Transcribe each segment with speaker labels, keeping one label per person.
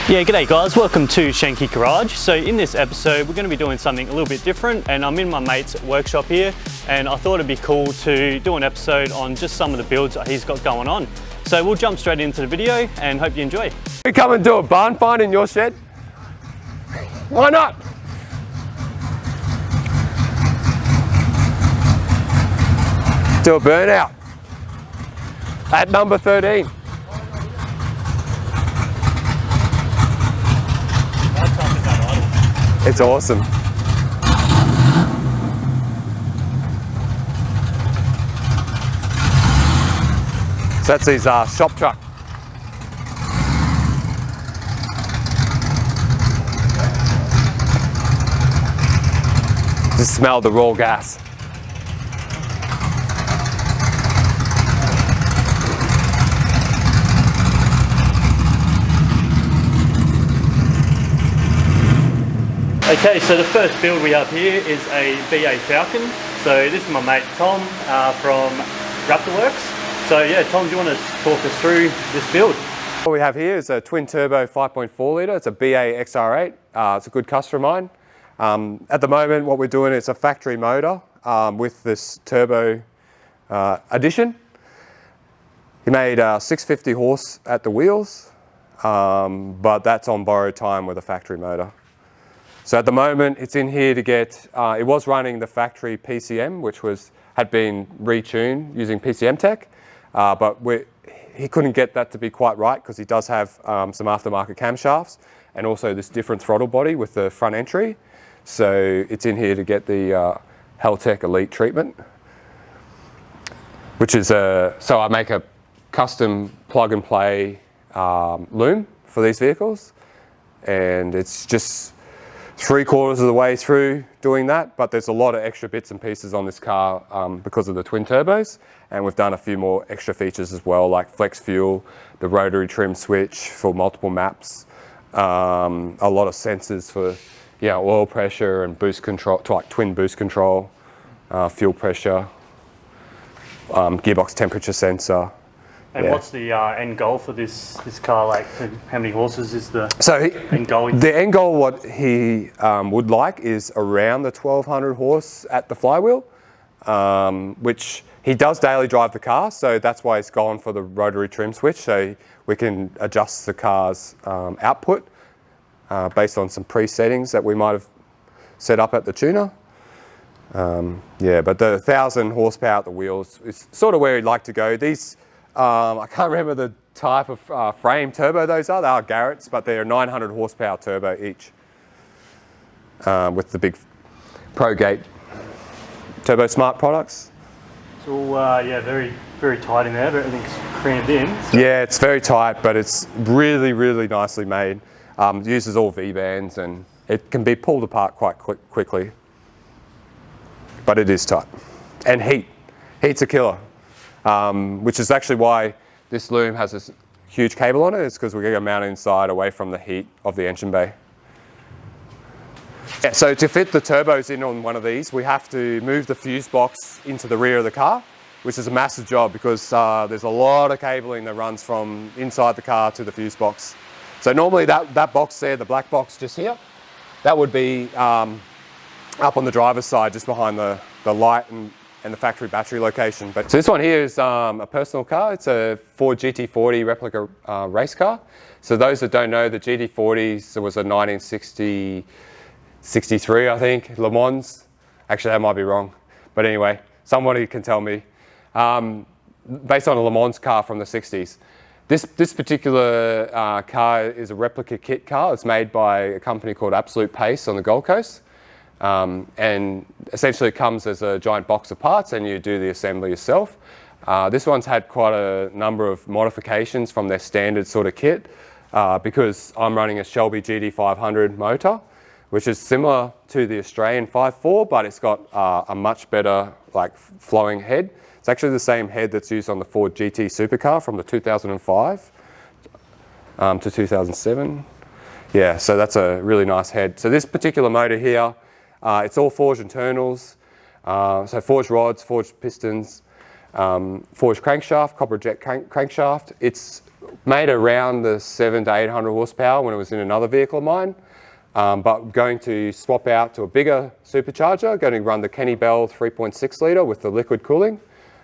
Speaker 1: Yeah, g'day guys, welcome to Shenke Garage. So in this episode, we're going to be doing something a little bit different, and I'm in my mate's workshop here, and I thought it'd be cool to do an episode on just some of the builds that he's got going on. So we'll jump straight into the video and hope you enjoy.
Speaker 2: We come and do a barn find in your shed? Why not? Do a burnout at number 13. It's awesome. So that's his shop truck. Just smell the raw gas.
Speaker 1: Okay, so the first build we have here is a BA Falcon. So this is my mate Tom from Raptorworks. So yeah, Tom, do you want to talk us through this build?
Speaker 2: What we have here is a twin turbo 5.4 litre. It's a BA XR8. It's a good customer of mine. At the moment, what we're doing is a factory motor with this turbo addition. He made 650 horse at the wheels, but that's on borrowed time with a factory motor. So at the moment, it's in here to get, it was running the factory PCM, which had been retuned using PCM tech, but he couldn't get that to be quite right because he does have some aftermarket camshafts and also this different throttle body with the front entry. So it's in here to get the Heltec Elite treatment, which is so I make a custom plug and play loom for these vehicles, and it's just 3/4 of the way through doing that, but there's a lot of extra bits and pieces on this car because of the twin turbos, and we've done a few more extra features as well, like flex fuel, the rotary trim switch for multiple maps, a lot of sensors for oil pressure and boost control, like twin boost control, fuel pressure, gearbox temperature sensor.
Speaker 1: And what's the end goal for this car? Like, how many horses is the end goal?
Speaker 2: The end goal, what he would like, is around the 1200 horse at the flywheel, which he does daily drive the car, so that's why he's gone for the rotary trim switch, so we can adjust the car's output based on some pre-settings that we might have set up at the tuner. But the 1000 horsepower at the wheels is sort of where he'd like to go. These I can't remember the type of frame turbo those are. They are Garrett's, but they're 900 horsepower turbo each with the big ProGate Turbo Smart products.
Speaker 1: It's all very, very tight in there, but everything's crammed in. So.
Speaker 2: Yeah, it's very tight, but it's really, really nicely made. It uses all V-bands and it can be pulled apart quite quickly, but it is tight. And heat's a killer. Which is actually why this loom has this huge cable on it. It's because we're going to mount it inside away from the heat of the engine bay. Yeah, so to fit the turbos in on one of these, we have to move the fuse box into the rear of the car, which is a massive job because there's a lot of cabling that runs from inside the car to the fuse box. So normally that box there, the black box just here, that would be up on the driver's side just behind the light and the factory battery location. So this one here is a personal car. It's a Ford GT40 replica race car. So those that don't know, the GT40 was a 1963, I think, Le Mans. Actually, that might be wrong. But anyway, somebody can tell me. Based on a Le Mans car from the 60s. This particular car is a replica kit car. It's made by a company called Absolute Pace on the Gold Coast. And essentially it comes as a giant box of parts and you do the assembly yourself. This one's had quite a number of modifications from their standard sort of kit because I'm running a Shelby GT500 motor, which is similar to the Australian 5.4, but it's got a much better flowing head. It's actually the same head that's used on the Ford GT supercar from the 2005 to 2007. Yeah, so that's a really nice head. So this particular motor here, it's all forged internals, so forged rods, forged pistons, forged crankshaft, copper jet crankshaft. It's made around the 700 to 800 horsepower when it was in another vehicle of mine. But going to swap out to a bigger supercharger, going to run the Kenny Bell 3.6 litre with the liquid cooling.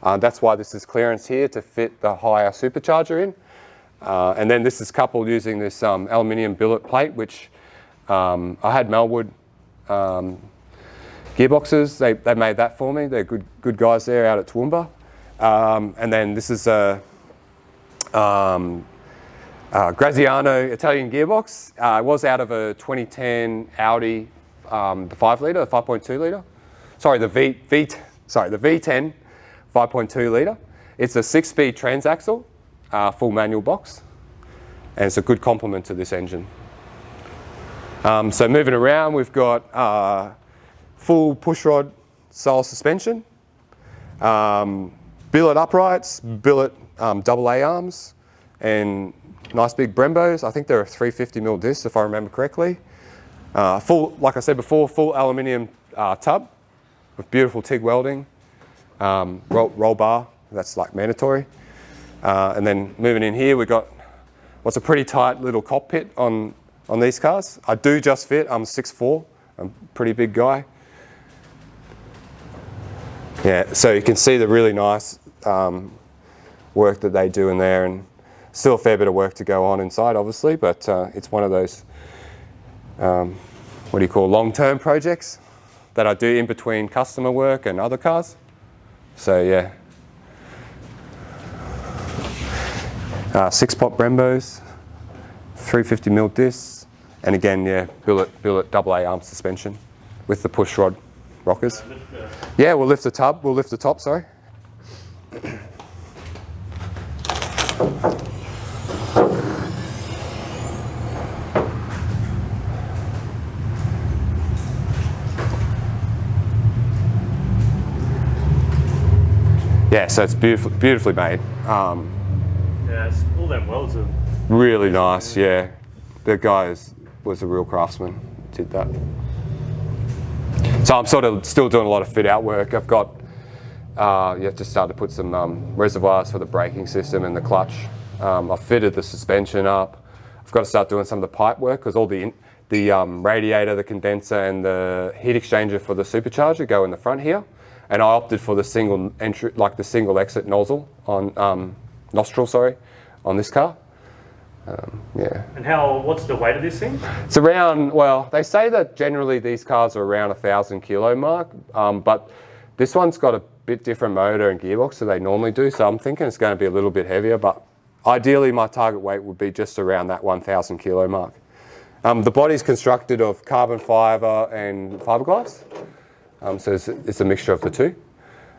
Speaker 2: That's why this is clearance here to fit the higher supercharger in. And then this is coupled using this aluminium billet plate, which I had Melwood gearboxes. They made that for me. They're good guys there out at Toowoomba. And then this is a Graziano Italian gearbox. It was out of a 2010 Audi, the 5 litre, the 5.2 litre. Sorry, the V10 5.2 litre. It's a 6-speed transaxle, full manual box, and it's a good complement to this engine. So moving around, we've got full pushrod style suspension, billet uprights, billet AA arms, and nice big Brembos. I think they're a 350mm disc if I remember correctly. Full, like I said before, full aluminium tub with beautiful TIG welding, roll bar, that's like mandatory. And then moving in here, we've got what's a pretty tight little cockpit on these cars. I do just fit, I'm 6'4", I'm a pretty big guy. Yeah, so you can see the really nice work that they do in there, and still a fair bit of work to go on inside, obviously, but it's one of those, what do you call, long-term projects that I do in between customer work and other cars. So yeah. 6-pot Brembos, 350mm discs, and again, yeah, billet AA arm suspension with the push rod rockers. Yeah, we'll lift the top, sorry. Yeah, so it's beautifully made.
Speaker 1: Yeah, all them welds are
Speaker 2: really nice, yeah. The guy was a real craftsman, did that. So I'm sort of still doing a lot of fit out work. I've got, you have to start to put some reservoirs for the braking system and the clutch. I've fitted the suspension up. I've got to start doing some of the pipe work because all the radiator, the condenser and the heat exchanger for the supercharger go in the front here. And I opted for the single entry, like the single exit nozzle on, nostril, sorry, on this car. Yeah.
Speaker 1: And what's the weight of this thing?
Speaker 2: It's around, well, they say that generally these cars are around 1,000 kilo mark, but this one's got a bit different motor and gearbox than they normally do, so I'm thinking it's going to be a little bit heavier, but ideally my target weight would be just around that 1,000 kilo mark. The body's constructed of carbon fibre and fiberglass, so it's a mixture of the two.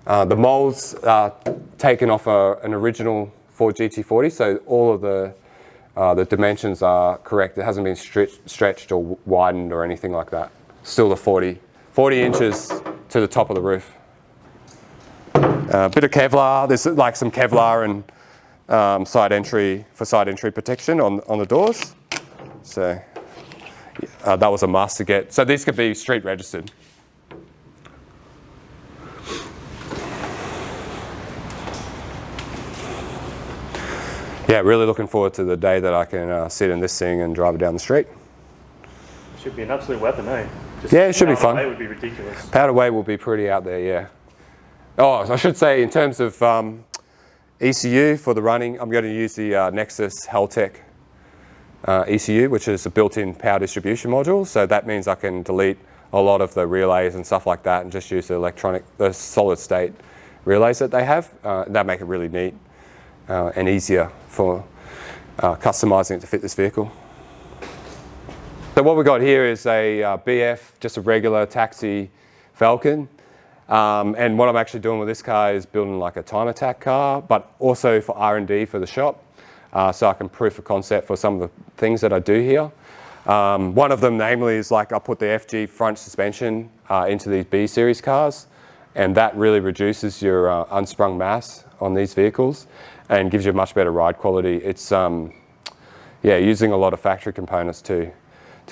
Speaker 2: The moulds are taken off an original Ford GT40, so all of the dimensions are correct. It hasn't been stretched or widened or anything like that. Still the 40 inches to the top of the roof. A bit of Kevlar. There's like some Kevlar and side entry protection on the doors. So that was a must to get. So these could be street registered. Yeah, really looking forward to the day that I can sit in this thing and drive it down the street.
Speaker 1: Should be an absolute weapon, eh?
Speaker 2: Yeah, it should be fun.
Speaker 1: It would be ridiculous.
Speaker 2: Powder weight will be pretty out there, yeah. Oh, I should say in terms of ECU for the running, I'm going to use the Nexus Heltec ECU, which is a built-in power distribution module. So that means I can delete a lot of the relays and stuff like that and just use the solid state relays that they have. That make it really neat. And easier for customizing it to fit this vehicle. So what we've got here is a BF, just a regular taxi Falcon. And what I'm actually doing with this car is building like a time attack car, but also for R&D for the shop. So I can proof of concept for some of the things that I do here. One of them namely is like I put the FG front suspension into these B series cars, and that really reduces your unsprung mass on these vehicles and gives you much better ride quality. It's using a lot of factory components to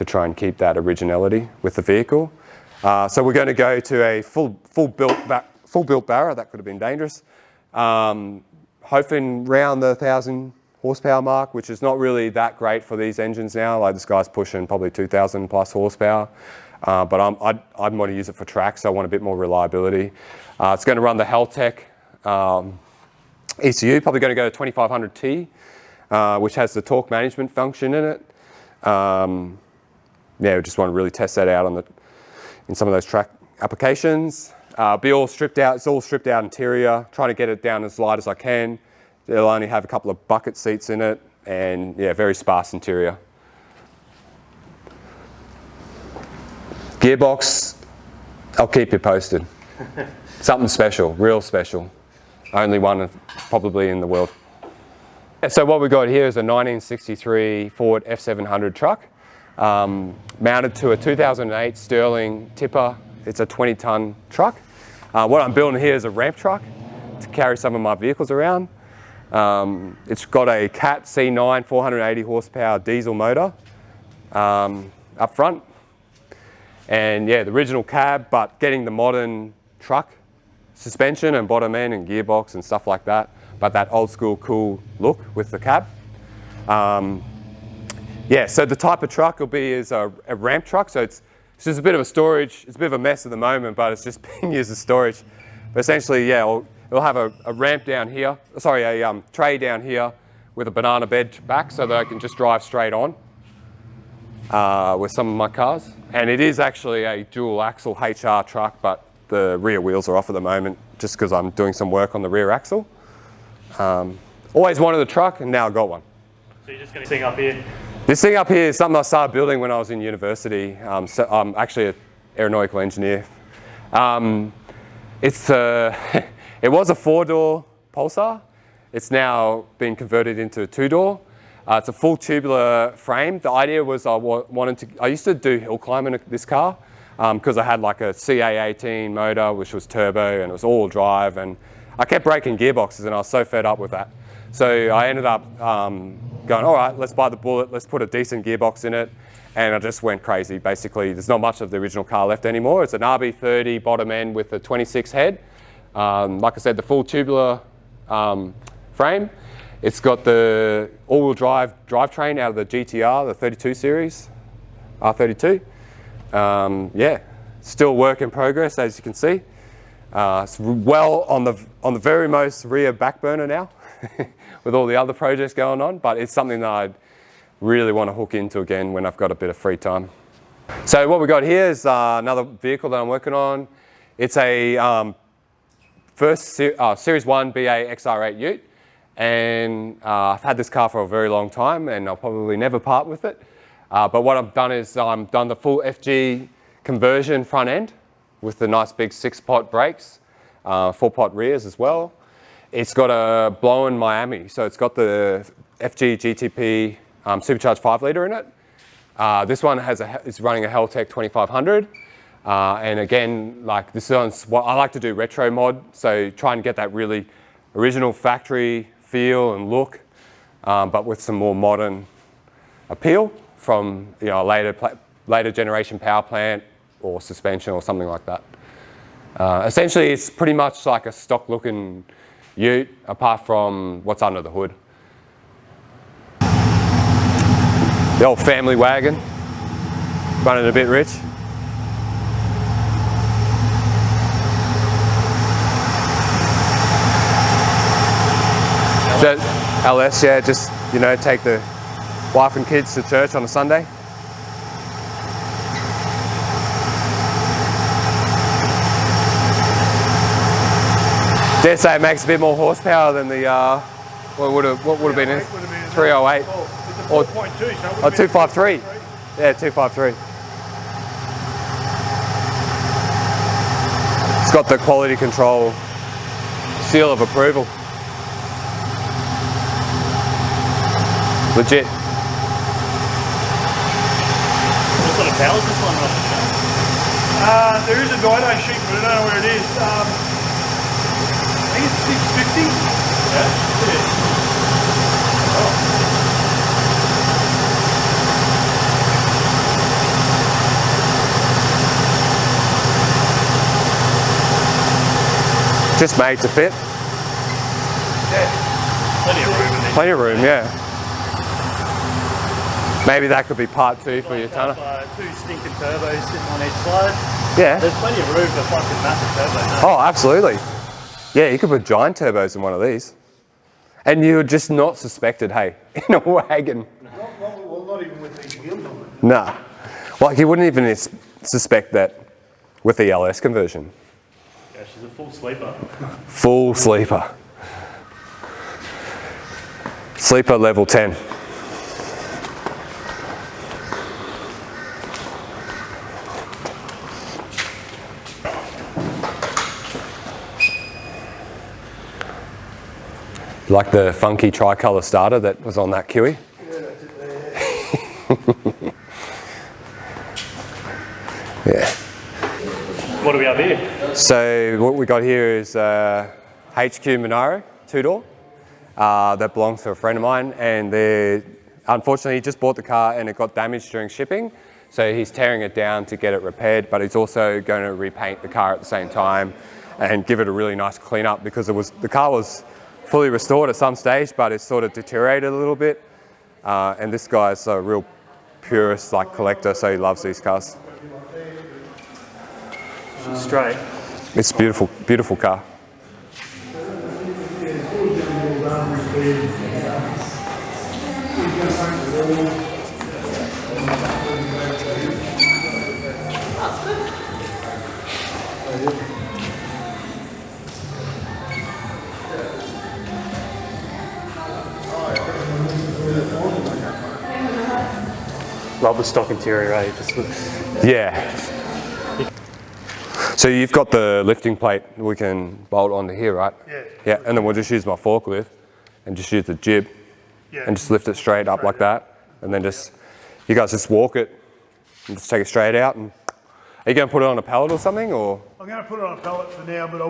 Speaker 2: try and keep that originality with the vehicle. So we're going to go to a full built Barra. That could have been dangerous. Hoping around the 1,000 horsepower mark, which is not really that great for these engines now. Like this guy's pushing probably 2,000 plus horsepower, but I'd want to use it for track, so I want a bit more reliability. It's going to run the Haltech ECU, probably going to go to 2500T, which has the torque management function in it. Yeah, we just want to really test that out in some of those track applications. Be all stripped out. It's all stripped out interior. Trying to get it down as light as I can. It'll only have a couple of bucket seats in it, and yeah, very sparse interior. Gearbox, I'll keep you posted. Something special, real special. Only one probably in the world. So what we got here is a 1963 Ford F700 truck, mounted to a 2008 Sterling tipper. It's a 20-ton truck. What I'm building here is a ramp truck to carry some of my vehicles around. It's got a Cat C9 480 horsepower diesel motor up front. And yeah, the original cab, but getting the modern truck suspension and bottom end and gearbox and stuff like that, but that old school cool look with the cab. Yeah, so the type of truck will be is a ramp truck. So it's just a bit of a storage. It's a bit of a mess at the moment, but it's just being used as storage. But essentially, yeah, it'll have a ramp down here. Sorry, a tray down here with a banana bed back, so that I can just drive straight on with some of my cars. And it is actually a dual axle HR truck, but the rear wheels are off at the moment just because I'm doing some work on the rear axle. Always wanted a truck, and now I got one.
Speaker 1: So you're just going to sing up here?
Speaker 2: This thing up here is something I started building when I was in university. So I'm actually an aeronautical engineer. It was a 4-door Pulsar. It's now been converted into a 2-door. It's a full tubular frame. The idea was I used to do hill climbing in this car because I had like a CA18 motor, which was turbo, and it was all drive, and I kept breaking gearboxes, and I was so fed up with that. So I ended up going, all right, let's buy the Bullet, let's put a decent gearbox in it, and I just went crazy. Basically, there's not much of the original car left anymore. It's an RB30 bottom end with a 26 head. Like I said, the full tubular frame. It's got the all-wheel drive drivetrain out of the GTR, the 32 series, R32. Yeah, still work in progress, as you can see. It's well on the very most rear back burner now, with all the other projects going on. But it's something that I really want to hook into again when I've got a bit of free time. So what we got here is another vehicle that I'm working on. It's a Series 1 BA XR8 Ute. And I've had this car for a very long time, and I'll probably never part with it. But what I've done is I've done the full FG conversion front end with the nice big 6-pot brakes, 4-pot rears as well. It's got a blow-in Miami, so it's got the FG GTP supercharged 5-litre in it. This one is running a Haltech 2500. And again, like this is what I like to do, retro mod, so try and get that really original factory feel and look, but with some more modern appeal from a later generation power plant or suspension or something like that. Essentially, it's pretty much like a stock looking Ute, apart from what's under the hood. The old family wagon, running a bit rich. So, LS, yeah, just, take the wife and kids to church on a Sunday. Dare say it makes a bit more horsepower than the, what would have been it? 308.
Speaker 3: Or 4.2, so
Speaker 2: 253. Yeah, 253. It's got the quality control seal of approval. Legit.
Speaker 1: What sort of power is this one running?
Speaker 3: there is a dyno sheet, but I don't know where it is. I think it's 650.
Speaker 1: Yeah.
Speaker 2: Just made to fit.
Speaker 3: Yeah.
Speaker 1: Plenty of room in there.
Speaker 2: plenty of room, yeah. Maybe that could be part 2 for your tonner.
Speaker 1: 2 stinking turbos sitting on each side.
Speaker 2: Yeah.
Speaker 1: There's plenty of room for fucking massive turbos.
Speaker 2: Oh, absolutely. Yeah, you could put giant turbos in one of these. And you would just not suspect it, hey, in a wagon.
Speaker 3: Well, not even with these wheels on it.
Speaker 2: Nah. Like you wouldn't even suspect that with the LS conversion.
Speaker 1: Yeah, she's a full sleeper.
Speaker 2: Full sleeper. Sleeper level 10. Like the funky tricolour starter that was on that Kiwi? Yeah.
Speaker 1: What do we have here?
Speaker 2: So what we got here is HQ Monaro 2-door that belongs to a friend of mine, and unfortunately he just bought the car and it got damaged during shipping, so he's tearing it down to get it repaired, but he's also going to repaint the car at the same time and give it a really nice clean up, because the car was fully restored at some stage, but it's sort of deteriorated a little bit. And this guy's a real purist, like collector, so he loves these cars.
Speaker 1: She's straight.
Speaker 2: It's a beautiful, beautiful car.
Speaker 1: Love the stock interior, eh? Just looks...
Speaker 2: Yeah. So you've got the lifting plate we can bolt onto here, right?
Speaker 3: Yeah.
Speaker 2: Yeah, and then we'll just use my forklift and just use the jib and just lift it straight up like that. And then you guys just walk it and just take it straight out. And are you going to put it on a pallet or something, or?
Speaker 3: I'm going to put it on a pallet for now, but I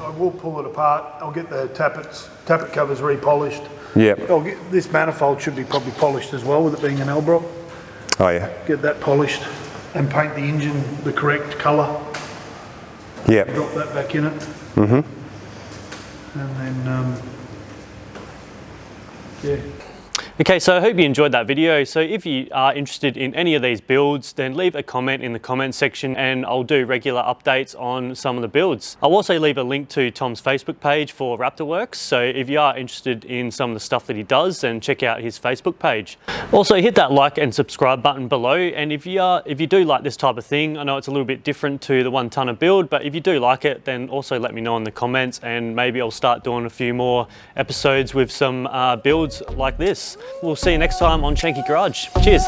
Speaker 3: will pull it apart. I'll get the tappet covers repolished.
Speaker 2: Yeah.
Speaker 3: This manifold should be probably polished as well, with it being an Elbrock.
Speaker 2: Oh yeah.
Speaker 3: Get that polished and paint the engine the correct colour.
Speaker 2: Yeah.
Speaker 3: Drop that back in it.
Speaker 2: Mm-hmm.
Speaker 3: And then, yeah.
Speaker 1: Okay, so I hope you enjoyed that video. So if you are interested in any of these builds, then leave a comment in the comment section and I'll do regular updates on some of the builds. I'll also leave a link to Tom's Facebook page for Raptorworks. So if you are interested in some of the stuff that he does, then check out his Facebook page. Also hit that like and subscribe button below. And if you do like this type of thing, I know it's a little bit different to the 1 tonner build, but if you do like it, then also let me know in the comments and maybe I'll start doing a few more episodes with some builds like this. We'll see you next time on Shenke Garage. Cheers.